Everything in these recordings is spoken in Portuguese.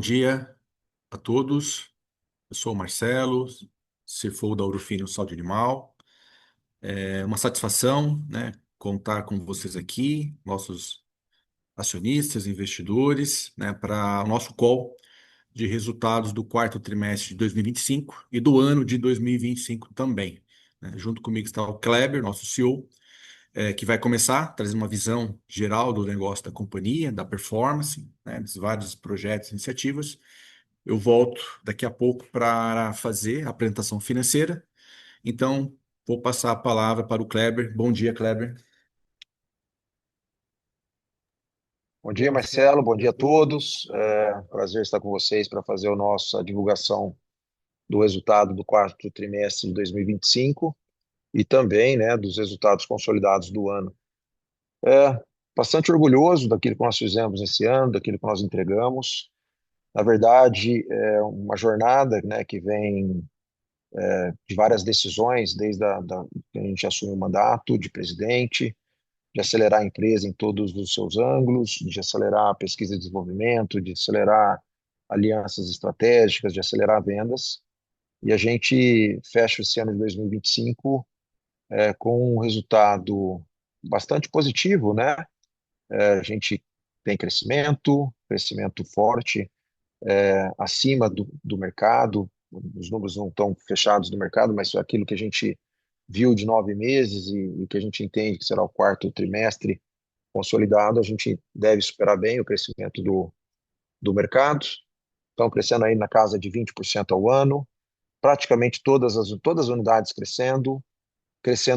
Dia a todos. Eu sou o Marcelo, CFO da Ourofino Saúde Animal. É uma satisfação, né, contar com vocês aqui, nossos acionistas, investidores, né, para o nosso call de resultados do quarto trimestre de 2025 e 25 e do ano de 2025 também, né. Junto comigo está o Kleber, nosso CEO, que vai começar trazendo uma visão geral do negócio da companhia, da performance, né, dos vários projetos e iniciativas. Eu volto daqui a pouco para fazer a apresentação financeira. Então, vou passar a palavra para o Kleber. Bom dia, Kleber. Bom dia, Marcelo. Bom dia a todos. Prazer estar com vocês para fazer a nossa divulgação do resultado do quarto trimestre de 2025 e também, né, dos resultados consolidados do ano. É, Bastante orgulhoso daquilo que nós fizemos esse ano, daquilo que nós entregamos. Na verdade, é uma jornada, né, que vem de várias decisões, desde que a gente assumiu o mandato de presidente, de acelerar a empresa em todos os seus ângulos, de acelerar a pesquisa e desenvolvimento, de acelerar alianças estratégicas, de acelerar vendas. E a gente fecha esse ano de 2025 com um resultado bastante positivo, né? A gente tem crescimento forte, acima do mercado. Os números não estão fechados do mercado, mas é aquilo que a gente viu de 9 meses e que a gente entende que será o quarto trimestre consolidado, a gente deve superar bem o crescimento do mercado. Estão crescendo aí na casa de 20% ao ano, praticamente todas as unidades crescendo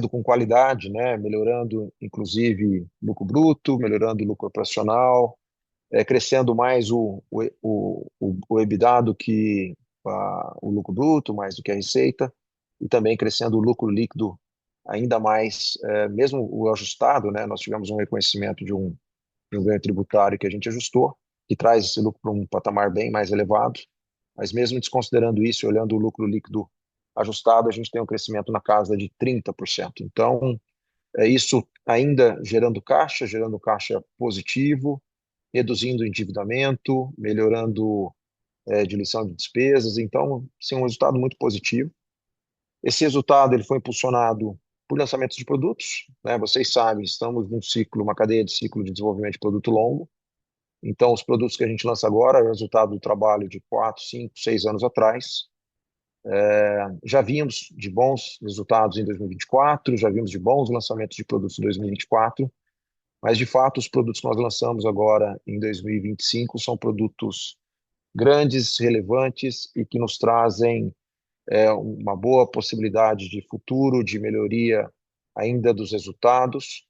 com qualidade, né? Melhorando, inclusive, lucro bruto, melhorando o lucro operacional, crescendo mais o EBITDA do que o lucro bruto, mais do que a receita, e também crescendo o lucro líquido ainda mais, mesmo o ajustado, né? Nós tivemos um reconhecimento de um ganho tributário que a gente ajustou, que traz esse lucro para um patamar bem mais elevado, mas mesmo desconsiderando isso, olhando o lucro líquido ajustado, a gente tem um crescimento na casa de 30%. Então, é isso ainda gerando caixa positivo, reduzindo o endividamento, melhorando diluição de despesas. Então, sim, um resultado muito positivo. Esse resultado ele foi impulsionado por lançamentos de produtos, né? Vocês sabem, estamos num ciclo, uma cadeia de ciclo de desenvolvimento de produto longo. Então, os produtos que a gente lança agora é o resultado do trabalho de 4, 5, 6 anos atrás. Já vimos de bons resultados em 2024, já vimos de bons lançamentos de produtos em 2024, mas, de fato, os produtos que nós lançamos agora em 2025 são produtos grandes, relevantes e que nos trazem uma boa possibilidade de futuro, de melhoria ainda dos resultados.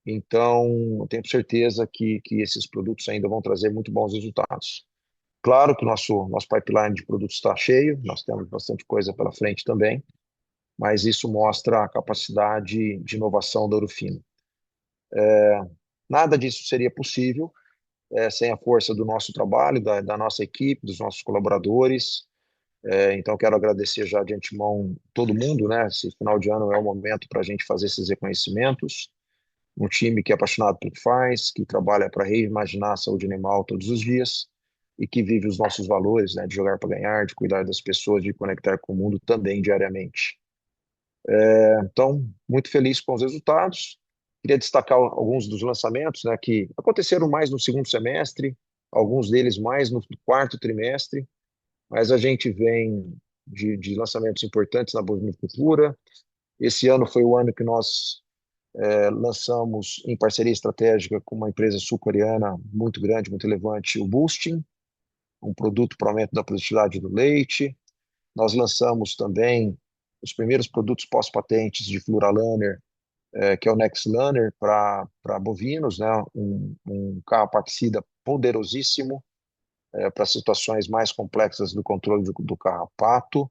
Então, eu tenho certeza que esses produtos ainda vão trazer muito bons resultados. Claro que o nosso pipeline de produtos está cheio, nós temos bastante coisa pela frente também, mas isso mostra a capacidade de inovação da Ourofino. Nada disso seria possível sem a força do nosso trabalho, da nossa equipe, dos nossos colaboradores. Então, quero agradecer já de antemão todo mundo, né? Esse final de ano é o momento para a gente fazer esses reconhecimentos. Um time que é apaixonado pelo que faz, que trabalha para reimaginar a saúde animal todos os dias e que vive os nossos valores, né, de jogar para ganhar, de cuidar das pessoas, de conectar com o mundo também diariamente. Então, muito feliz com os resultados. Queria destacar alguns dos lançamentos, né, que aconteceram mais no segundo semestre, alguns deles mais no quarto trimestre, mas a gente vem de lançamentos importantes na bovinocultura. Esse ano foi o ano que nós lançamos em parceria estratégica com uma empresa sul-coreana muito grande, muito relevante, o Boosting, um produto para aumento da produtividade do leite. Nós lançamos também os primeiros produtos pós-patentes de Fluralaner, que é o Nexlaner para bovinos, né? Um carrapaticida poderosíssimo para situações mais complexas do controle do carrapato.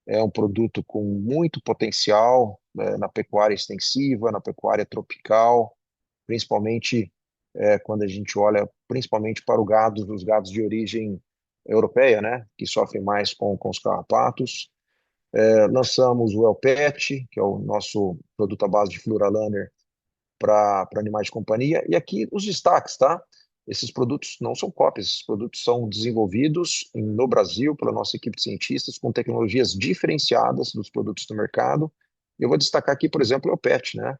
É um produto com muito potencial na pecuária extensiva, na pecuária tropical, principalmente quando a gente olha principalmente para os gados de origem europeia, né, que sofrem mais com os carrapatos. Lançamos o Elpet, que é o nosso produto à base de Fluralaner para animais de companhia. E aqui os destaques, tá? esses produtos não são cópias, esses produtos são desenvolvidos no Brasil pela nossa equipe de cientistas com tecnologias diferenciadas dos produtos do mercado. Eu vou destacar aqui, por exemplo, o EOPET, né?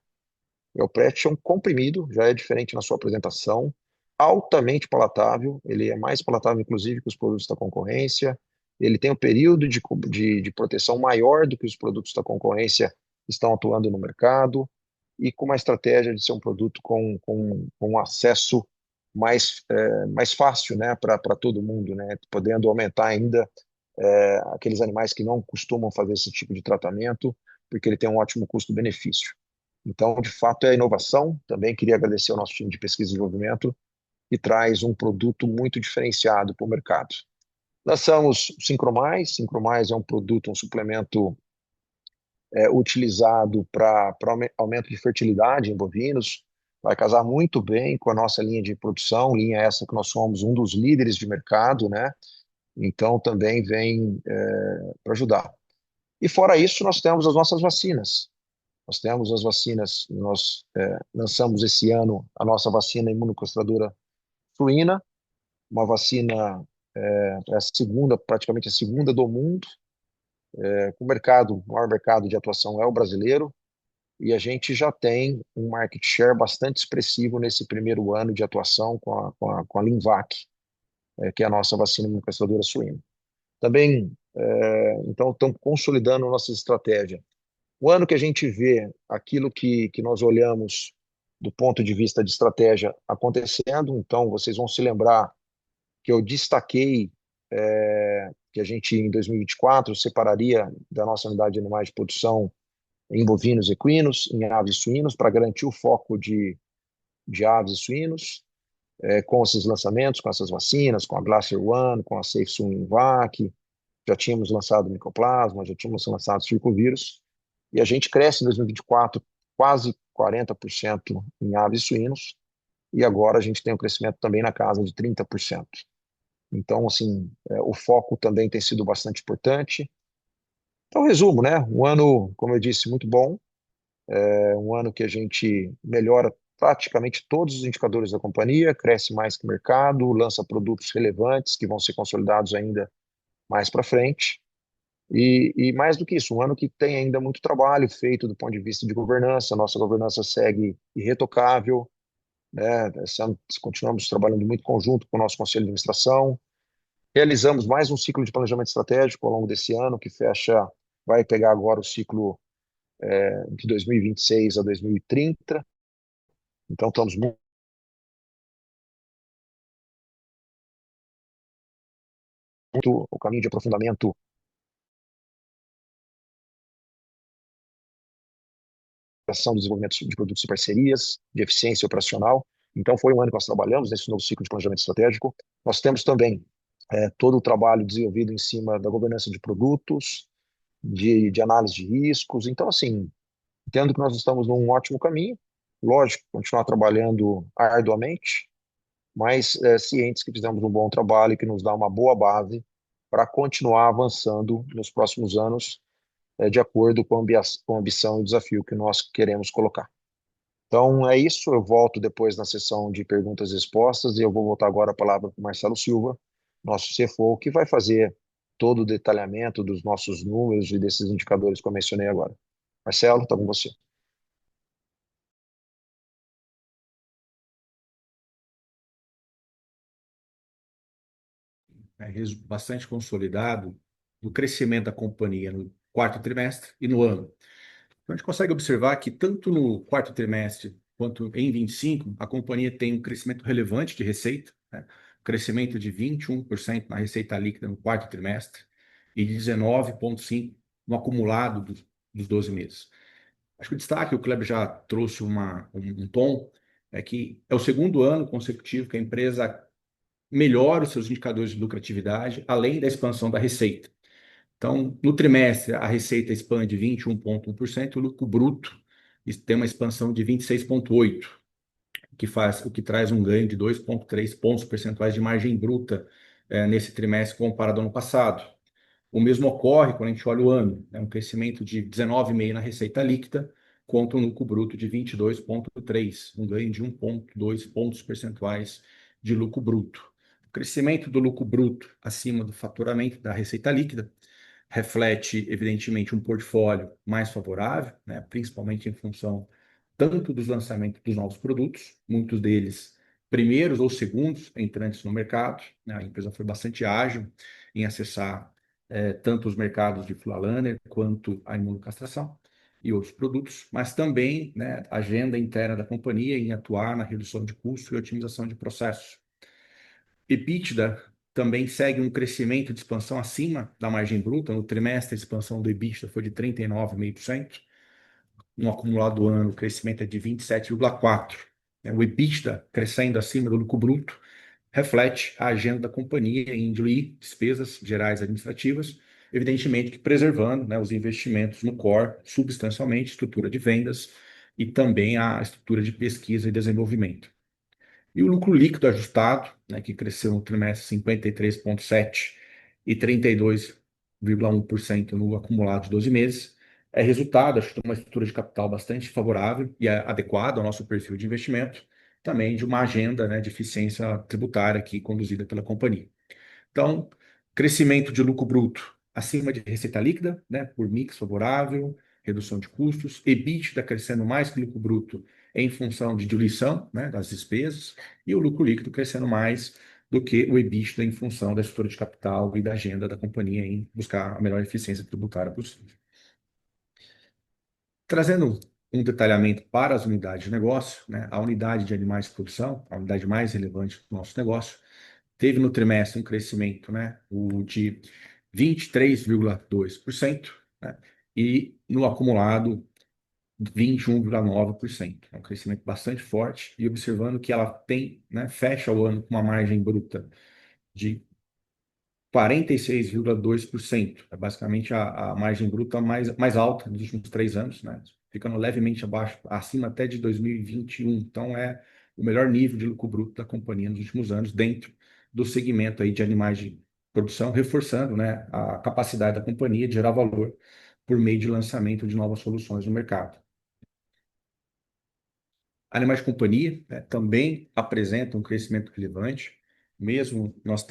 O EOPET é um comprimido, já é diferente na sua apresentação, altamente palatável, ele é mais palatável, inclusive, que os produtos da concorrência, ele tem um período de proteção maior do que os produtos da concorrência estão atuando no mercado, e com uma estratégia de ser um produto com acesso mais fácil, né, para todo mundo, né, podendo aumentar ainda aqueles animais que não costumam fazer esse tipo de tratamento, porque ele tem um ótimo custo-benefício. Então, de fato, é a inovação. Também queria agradecer ao nosso time de pesquisa e desenvolvimento, que traz um produto muito diferenciado para o mercado. Lançamos o Sincromais. Sincromais é um produto, um suplemento utilizado para aumento de fertilidade em bovinos. Vai casar muito bem com a nossa linha de produção, linha essa que nós somos um dos líderes de mercado, né? Então, também vem para ajudar. E fora isso, nós temos as nossas vacinas. Nós temos as vacinas, nós lançamos esse ano a nossa vacina imunocastradora suína, uma vacina, a segunda, praticamente a segunda do mundo. O maior mercado de atuação é o brasileiro, e a gente já tem um market share bastante expressivo nesse primeiro ano de atuação com a Linvac, que é a nossa vacina imunocastradora suína. Também, então, estamos consolidando a nossa estratégia. O ano que a gente vê aquilo que nós olhamos do ponto de vista de estratégia acontecendo, então vocês vão se lembrar que eu destaquei que a gente, em 2024, separaria da nossa unidade de animais de produção em bovinos e equinos, em aves e suínos, para garantir o foco de aves e suínos, com esses lançamentos, com essas vacinas, com a Glacier One, com a Safe Swim Vac, já tínhamos lançado Micoplasma, já tínhamos lançado Circovírus, e a gente cresce em 2024 quase 40% em aves e suínos, e agora a gente tem um crescimento também na casa de 30%. Então, assim, o foco também tem sido bastante importante. Então, resumo, né? Um ano, como eu disse, muito bom, um ano que a gente melhora praticamente todos os indicadores da companhia, cresce mais que o mercado, lança produtos relevantes que vão ser consolidados ainda mais para frente. E mais do que isso, um ano que tem ainda muito trabalho feito do ponto de vista de governança, nossa governança segue irretocável, né? Continuamos trabalhando muito em conjunto com o nosso conselho de administração, realizamos mais um ciclo de planejamento estratégico ao longo desse ano, que vai pegar agora o ciclo de 2026 a 2030, então estamos muito o caminho de aprofundamento ação de desenvolvimento de produtos e parcerias, de eficiência operacional. Então, foi um ano que nós trabalhamos nesse novo ciclo de planejamento estratégico. Nós temos também todo o trabalho desenvolvido em cima da governança de produtos, de análise de riscos. Então, assim, entendo que nós estamos num ótimo caminho. Lógico, continuar trabalhando arduamente, mas cientes que fizemos um bom trabalho e que nos dá uma boa base para continuar avançando nos próximos anos, de acordo com a ambição e o desafio que nós queremos colocar. Então, é isso. Eu volto depois na sessão de perguntas e respostas e eu vou voltar agora a palavra para o Marcelo Silva, nosso CFO, que vai fazer todo o detalhamento dos nossos números e desses indicadores que eu mencionei agora. Marcelo, está com você. Bastante consolidado do crescimento da companhia no quarto trimestre e no ano. Então, a gente consegue observar que tanto no quarto trimestre quanto em 25, a companhia tem um crescimento relevante de receita, né? Crescimento de 21% na receita líquida no quarto trimestre e de 19,5% no acumulado dos 12 meses. Acho que o destaque, o Kleber já trouxe um tom, é que é o segundo ano consecutivo que a empresa melhora os seus indicadores de lucratividade, além da expansão da receita. Então, no trimestre, a receita expande 21,1%, o lucro bruto tem uma expansão de 26,8%, o que traz um ganho de 2,3 pontos percentuais de margem bruta nesse trimestre comparado ao ano passado. O mesmo ocorre quando a gente olha o ano, um crescimento de 19,5% na receita líquida, contra um lucro bruto de 22,3%, um ganho de 1,2 pontos percentuais de lucro bruto. O crescimento do lucro bruto acima do faturamento da receita líquida reflete, evidentemente, um portfólio mais favorável, né, principalmente em função tanto dos lançamentos dos novos produtos, muitos deles primeiros ou segundos entrantes no mercado, né, a empresa foi bastante ágil em acessar tanto os mercados de Fulaliner quanto a imunocastração e outros produtos, mas também, né, a agenda interna da companhia em atuar na redução de custos e otimização de processos. EBITDA também segue um crescimento de expansão acima da margem bruta. No trimestre, a expansão do EBITDA foi de 39,5%. No acumulado do ano, o crescimento é de 27,4%. O EBITDA crescendo acima do lucro bruto reflete a agenda da companhia em diluir despesas gerais administrativas, evidentemente que preservando, né, os investimentos no core substancialmente, estrutura de vendas e também a estrutura de pesquisa e desenvolvimento. E o lucro líquido ajustado, né, que cresceu no trimestre 53,7% e 32,1% no acumulado de 12 meses, é resultado, acho, de uma estrutura de capital bastante favorável e adequada ao nosso perfil de investimento, também de uma agenda, né, de eficiência tributária aqui conduzida pela companhia. Então, crescimento de lucro bruto acima de receita líquida, né, por mix favorável, redução de custos, EBITDA crescendo mais que o lucro bruto em função de diluição, né, das despesas, e o lucro líquido crescendo mais do que o EBITDA em função da estrutura de capital e da agenda da companhia em buscar a melhor eficiência tributária possível. Trazendo um detalhamento para as unidades de negócio, né, a unidade de animais de produção, a unidade mais relevante do nosso negócio, teve no trimestre um crescimento, né, de 23,2%, né, e no acumulado 21,9%. É um crescimento bastante forte e observando que ela tem, né, fecha o ano com uma margem bruta de 46,2%. É basicamente a margem bruta mais alta dos últimos 3 anos, né? Ficando levemente abaixo, acima até de 2021. Então, é o melhor nível de lucro bruto da companhia nos últimos anos, dentro do segmento aí de animais de produção, reforçando, né, a capacidade da companhia de gerar valor por meio de lançamento de novas soluções no mercado. Animais de companhia, né, também apresentam um crescimento relevante, mesmo nós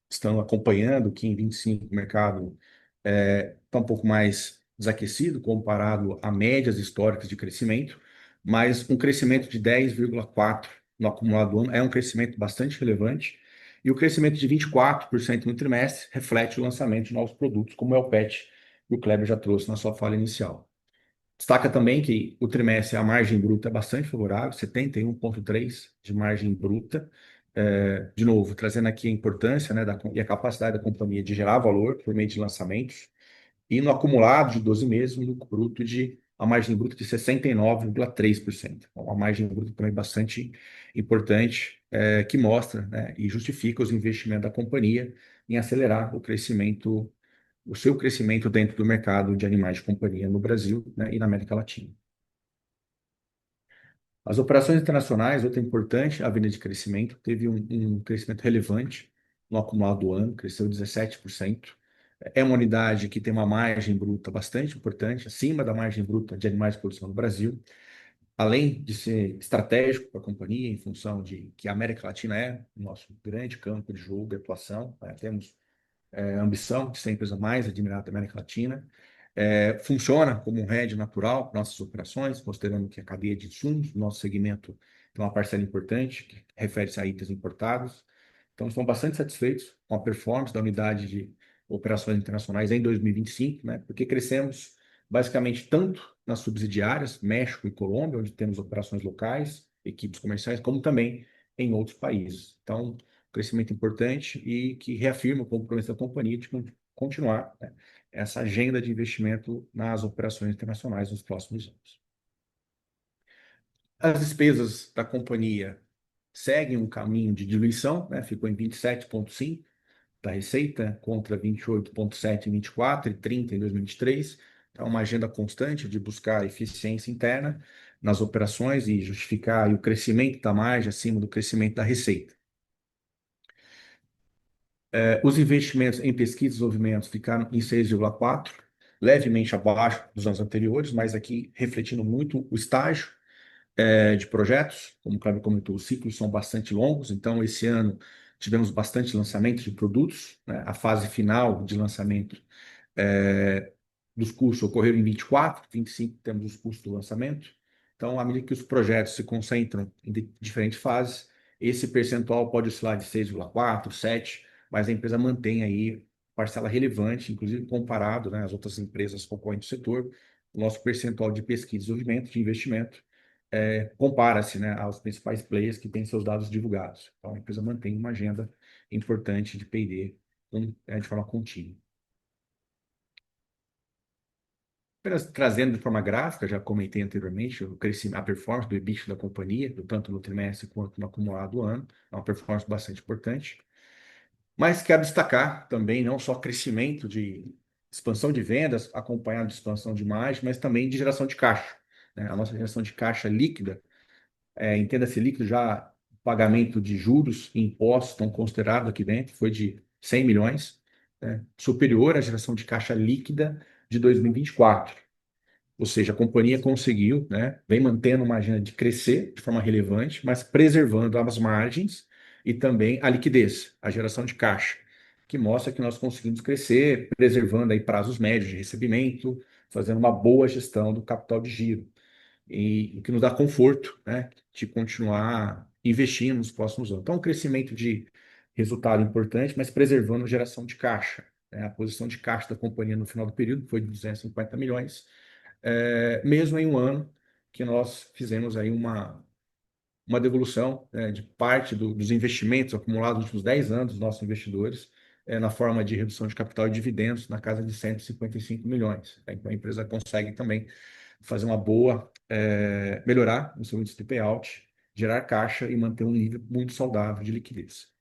estando acompanhando que em 25 o mercado está um pouco mais desaquecido comparado a médias históricas de crescimento, mas um crescimento de 10,4% no acumulado do ano é um crescimento bastante relevante, e o crescimento de 24% no trimestre reflete o lançamento de novos produtos, como é o PET, que o Kleber já trouxe na sua fala inicial. Destaca também que o trimestre a margem bruta é bastante favorável, 71,3% de margem bruta. De novo, trazendo aqui a importância, né, e a capacidade da companhia de gerar valor por meio de lançamentos. E no acumulado de 12 meses, um lucro bruto a margem bruta de 69,3%. Uma margem bruta também bastante importante, que mostra, né, e justifica os investimentos da companhia em acelerar o seu crescimento dentro do mercado de animais de companhia no Brasil, né, e na América Latina. As operações internacionais, outra importante avenida de crescimento, teve um crescimento relevante no acumulado do ano, cresceu 17%. É uma unidade que tem uma margem bruta bastante importante, acima da margem bruta de animais de produção no Brasil, além de ser estratégico para a companhia, em função de que a América Latina é o nosso grande campo de jogo e atuação. Né? Temos ambição de ser a empresa mais admirada da América Latina. Funciona como um hedge natural para nossas operações, considerando que a cadeia de insumos do nosso segmento tem uma parcela importante, que refere-se a itens importados. Então, estamos bastante satisfeitos com a performance da unidade de operações internacionais em 2025, né, porque crescemos basicamente tanto nas subsidiárias, México e Colômbia, onde temos operações locais, equipes comerciais, como também em outros países. Então, crescimento importante e que reafirma o compromisso da companhia de continuar, né, essa agenda de investimento nas operações internacionais nos próximos anos. As despesas da companhia seguem um caminho de diluição, né, ficou em 27,5% da receita contra 28,7% em 24 e 30 em 2023. Então, uma agenda constante de buscar eficiência interna nas operações e justificar o crescimento da margem acima do crescimento da receita. Os investimentos em pesquisa e desenvolvimento ficaram em 6,4%, levemente abaixo dos anos anteriores, mas aqui refletindo muito o estágio de projetos. Como o Cláudio comentou, os ciclos são bastante longos, então esse ano tivemos bastante lançamento de produtos, né? A fase final de lançamento é, dos cursos ocorreram em 24, 25 temos os cursos do lançamento. Então, à medida que os projetos se concentram em diferentes fases, esse percentual pode oscilar de 6,4, 7, mas a empresa mantém aí parcela relevante, inclusive comparado, né, às outras empresas concorrentes do setor, o nosso percentual de pesquisa e desenvolvimento, de investimento, compara-se, né, aos principais players que têm seus dados divulgados. Então, a empresa mantém uma agenda importante de P&D de forma contínua. Apenas trazendo de forma gráfica, já comentei anteriormente, o crescimento, a performance do EBITDA da companhia, tanto no trimestre quanto no acumulado do ano, é uma performance bastante importante. Mas quero destacar também não só crescimento de expansão de vendas, acompanhado de expansão de margem, mas também de geração de caixa, né? A nossa geração de caixa líquida, entenda-se líquido já, pagamento de juros e impostos estão considerados aqui dentro, foi de 100 milhões, né? Superior à geração de caixa líquida de 2024. Ou seja, a companhia conseguiu, né, vem mantendo uma agenda de crescer de forma relevante, mas preservando as margens e também a liquidez, a geração de caixa, que mostra que nós conseguimos crescer, preservando aí prazos médios de recebimento, fazendo uma boa gestão do capital de giro e o que nos dá conforto, né, de continuar investindo nos próximos anos. Então, um crescimento de resultado importante, mas preservando a geração de caixa, né? A posição de caixa da companhia no final do período foi de 250 milhões, mesmo em um ano que nós fizemos aí uma devolução, né, de parte dos investimentos acumulados nos últimos 10 anos dos nossos investidores, na forma de redução de capital e dividendos na casa de 155 milhões. Então, a empresa consegue também fazer uma boa, melhorar o seu índice de payout, gerar caixa e manter um nível muito saudável de liquidez.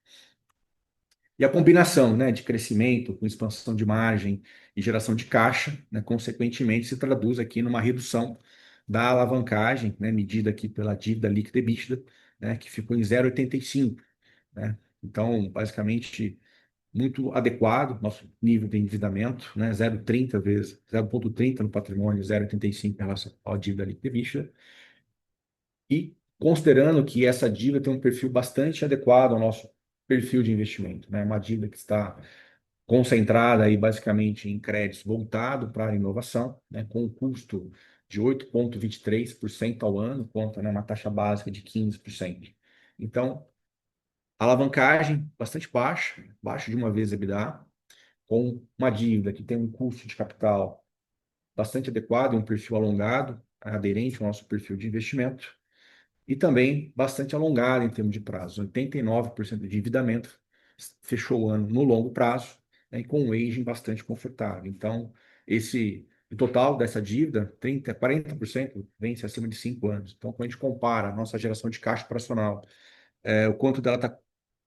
E a combinação, né, de crescimento com expansão de margem e geração de caixa, né, consequentemente se traduz aqui numa redução da alavancagem, né, medida aqui pela dívida líquida EBITDA, né, que ficou em 0,85, né? Então, basicamente, muito adequado nosso nível de endividamento, né, 0,30 vezes 0,30 no patrimônio, 0,85 em relação à dívida líquida EBITDA, e considerando que essa dívida tem um perfil bastante adequado ao nosso perfil de investimento, né, uma dívida que está concentrada aí basicamente em créditos voltado para a inovação, né, com um custo de 8,23% ao ano, conta, né, uma taxa básica de 15%. Então, alavancagem bastante baixa, abaixo de uma vez EBITDA, com uma dívida que tem um custo de capital bastante adequado, um perfil alongado, aderente ao nosso perfil de investimento, e também bastante alongado em termos de prazo. 89% de endividamento, fechou o ano no longo prazo, né, e com um aging bastante confortável. Então, o total dessa dívida, 40% vence acima de 5 anos. Então, quando a gente compara a nossa geração de caixa operacional, o quanto dela está,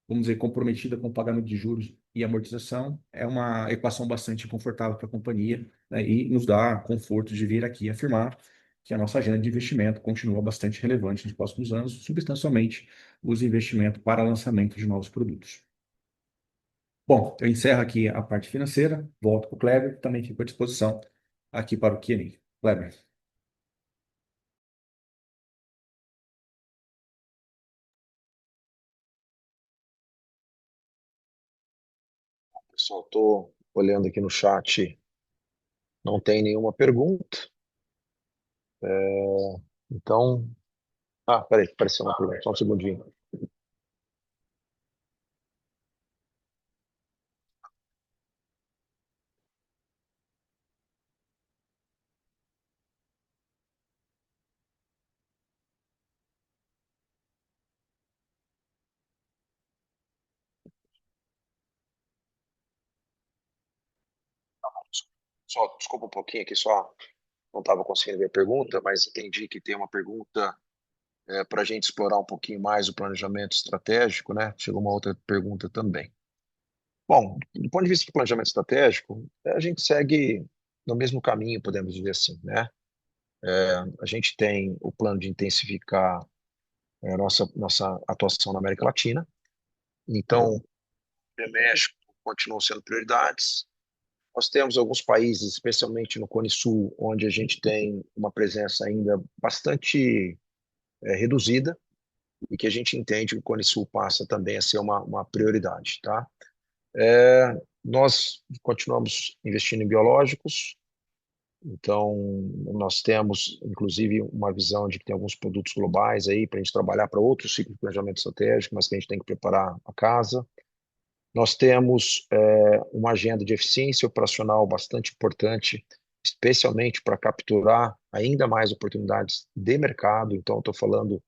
vamos dizer, comprometida com o pagamento de juros e amortização, é uma equação bastante confortável para a companhia, né, e nos dá conforto de vir aqui afirmar que a nossa agenda de investimento continua bastante relevante nos próximos anos, substancialmente os investimentos para lançamento de novos produtos. Bom, eu encerro aqui a parte financeira, volto para o Kleber, também fico à disposição aqui para o Q&A. Kleber. Pessoal, estou olhando aqui no chat, não tem nenhuma pergunta. Então, peraí, apareceu uma pergunta, só um segundinho. Só, desculpa um pouquinho aqui, só não estava conseguindo ver a pergunta, mas entendi que tem uma pergunta para a gente explorar um pouquinho mais o planejamento estratégico, né? Chegou uma outra pergunta também. Bom, do ponto de vista do planejamento estratégico, a gente segue no mesmo caminho, podemos dizer assim, né? A gente tem o plano de intensificar nossa atuação na América Latina. Então, México continuam sendo prioridades. Nós temos alguns países, especialmente no Cone Sul, onde a gente tem uma presença ainda bastante reduzida e que a gente entende que o Cone Sul passa também a ser uma prioridade, tá? Nós continuamos investindo em biológicos, então nós temos, inclusive, uma visão de que tem alguns produtos globais aí para a gente trabalhar para outros ciclos de planejamento estratégico, mas que a gente tem que preparar a casa. Nós temos uma agenda de eficiência operacional bastante importante, especialmente para capturar ainda mais oportunidades de mercado. Então, estou falando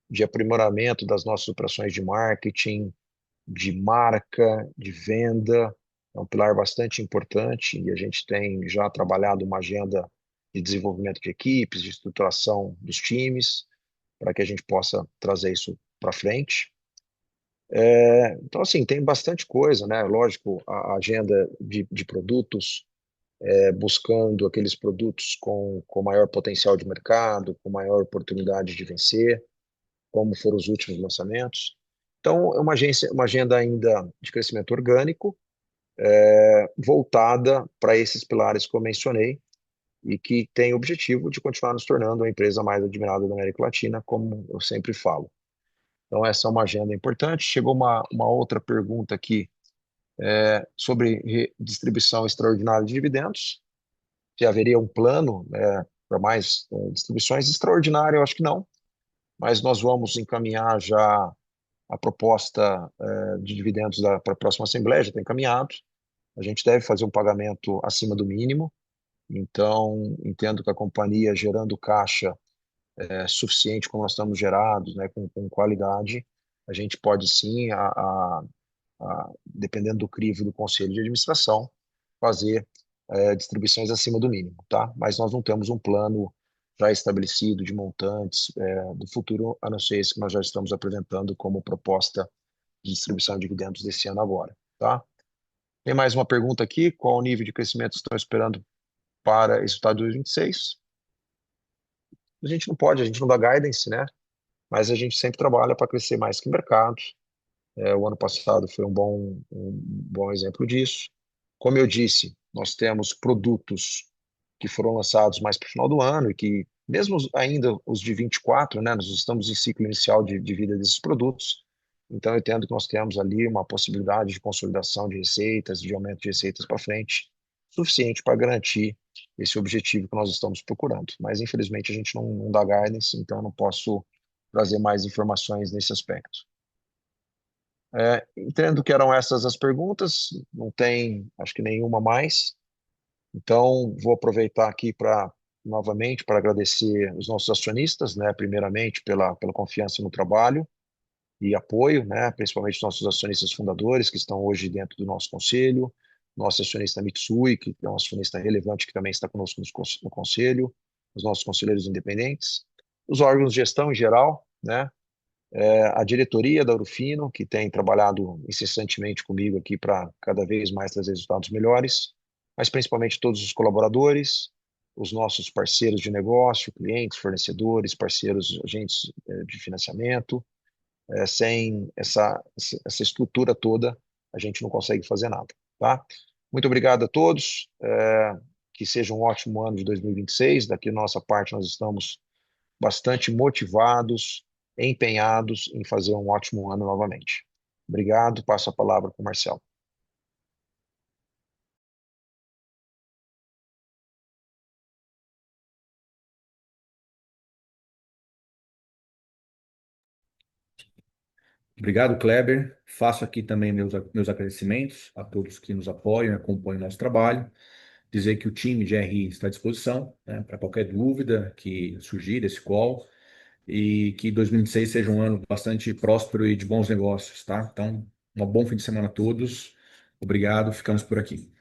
de aprimoramento das nossas operações de marketing, de marca, de venda. É um pilar bastante importante e a gente tem já trabalhado uma agenda de desenvolvimento de equipes, de estruturação dos times, para que a gente possa trazer isso para frente. Então, assim, tem bastante coisa, né? Lógico, a agenda de produtos, buscando aqueles produtos com maior potencial de mercado, com maior oportunidade de vencer, como foram os últimos lançamentos. Então, é uma agenda ainda de crescimento orgânico, voltada para esses pilares que eu mencionei e que tem o objetivo de continuar nos tornando a empresa mais admirada da América Latina, como eu sempre falo. Então, essa é uma agenda importante. Chegou uma outra pergunta aqui sobre distribuição extraordinária de dividendos. Se haveria um plano para mais distribuições extraordinárias, eu acho que não, mas nós vamos encaminhar já a proposta de dividendos para a próxima Assembleia, já está encaminhado. A gente deve fazer um pagamento acima do mínimo, então entendo que a companhia gerando caixa suficiente como nós estamos gerados, né, com qualidade, a gente pode sim, dependendo do crivo do Conselho de Administração, fazer distribuições acima do mínimo, tá? Mas nós não temos um plano já estabelecido de montantes do futuro, a não ser esse que nós já estamos apresentando como proposta de distribuição de dividendos desse ano agora, tá? Tem mais uma pergunta aqui: qual o nível de crescimento estão esperando para esse resultado de 2026? A gente não pode, a gente não dá guidance, né? Mas a gente sempre trabalha para crescer mais que o mercado. O ano passado foi um bom exemplo disso. Como eu disse, nós temos produtos que foram lançados mais para o final do ano e que, mesmo ainda os de 24, né, nós estamos em ciclo inicial de vida desses produtos. Então, eu entendo que nós temos ali uma possibilidade de consolidação de receitas, de aumento de receitas para frente, suficiente para garantir esse objetivo que nós estamos procurando. Mas, infelizmente, a gente não dá guidance, então eu não posso trazer mais informações nesse aspecto. Entendo que eram essas as perguntas, não tem, acho que nenhuma mais. Então, vou aproveitar aqui para, novamente, para agradecer os nossos acionistas, né, primeiramente pela confiança no trabalho e apoio, né, principalmente os nossos acionistas fundadores, que estão hoje dentro do nosso conselho, nosso acionista Mitsui, que é um acionista relevante que também está conosco no conselho, os nossos conselheiros independentes, os órgãos de gestão em geral, né, a diretoria da Urufino, que tem trabalhado incessantemente comigo aqui para cada vez mais trazer resultados melhores, mas principalmente todos os colaboradores, os nossos parceiros de negócio, clientes, fornecedores, parceiros, agentes de financiamento. Sem essa estrutura toda, a gente não consegue fazer nada, tá? Muito obrigado a todos. Que seja um ótimo ano de 2026. Daqui da nossa parte, nós estamos bastante motivados, empenhados em fazer um ótimo ano novamente. Obrigado, passo a palavra para o Marcelo. Obrigado, Kleber. Faço aqui também meus agradecimentos a todos que nos apoiam e acompanham o nosso trabalho. Dizer que o time de RI está à disposição, né, para qualquer dúvida que surgir desse call e que 2026 seja um ano bastante próspero e de bons negócios, tá? Então, um bom fim de semana a todos. Obrigado, ficamos por aqui.